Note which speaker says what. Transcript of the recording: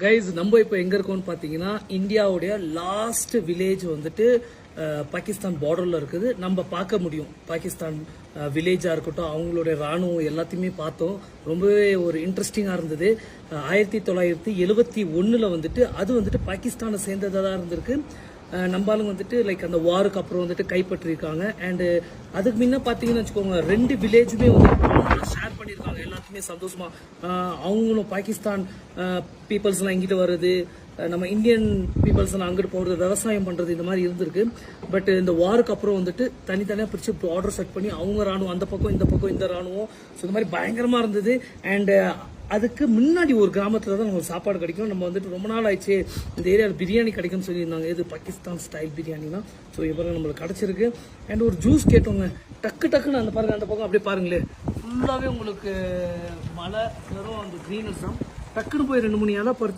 Speaker 1: Guys நம்ம இப்போ எங்க இருக்கோம்னு பாத்தீங்கன்னா இந்தியாவுடைய லாஸ்ட் வில்லேஜ் வந்துட்டு பாகிஸ்தான் பார்டர்ல இருக்குது. நம்ம பார்க்க முடியும் பாகிஸ்தான் வில்லேஜா இருக்கட்டும், அவங்களுடைய ராணுவம் எல்லாத்தையுமே பார்த்தோம். ரொம்பவே ஒரு இன்ட்ரெஸ்டிங்கா இருந்தது. 1971 வந்துட்டு அது வந்துட்டு பாகிஸ்தானை சேர்ந்ததா இருந்திருக்கு. நம்மளும் வந்துட்டு லைக் அந்த வாருக்கு அப்புறம் வந்துட்டு கைப்பற்றிருக்காங்க. அண்ட் அதுக்கு முன்ன பாத்தீங்கன்னு வச்சுக்கோங்க, 2 வில்லேஜுமே வந்து ஷேர் பண்ணியிருக்காங்க. எல்லாத்துக்குமே சந்தோஷமா அவங்களும் பாகிஸ்தான் பீப்புள்ஸ் எல்லாம் இங்கிட்டு வருது, நம்ம இந்தியன் பீப்புள்ஸ் எல்லாம் அங்கிட்டு போறது, விவசாயம் பண்றது, இந்த மாதிரி இருந்திருக்கு. பட் இந்த வாருக்கு அப்புறம் வந்துட்டு தனித்தனியா பிரிச்சு ஆர்டர் செட் பண்ணி அவங்க ராணுவம் அந்த பக்கம் இந்த பக்கம் இந்த ராணுவம், இந்த மாதிரி பயங்கரமா இருந்தது. அண்ட் அதுக்கு முன்னாடி ஒரு கிராமத்துல தான் நமக்கு சாப்பாடு கிடைக்கும். நம்ம வந்துட்டு ரொம்ப நாள் ஆயிடுச்சு இந்த ஏரியாவில் பிரியாணி கிடைக்கும்னு சொல்லியிருந்தாங்க. இது பாகிஸ்தான் ஸ்டைல் பிரியாணி தான். ஸோ இப்போ நம்மளுக்கு கிடைச்சிருக்கு. அண்ட் ஒரு ஜூஸ் கேட்டோங்க, டக்குன்னு அந்த பாருங்க, அந்த பக்கம் அப்படியே பாருங்களேன், ஃபுல்லாவே உங்களுக்கு மலை வெறும் அந்த கிரீனஸ் தான். டக்குன்னு போய் 2-3 இலை பறிச்சு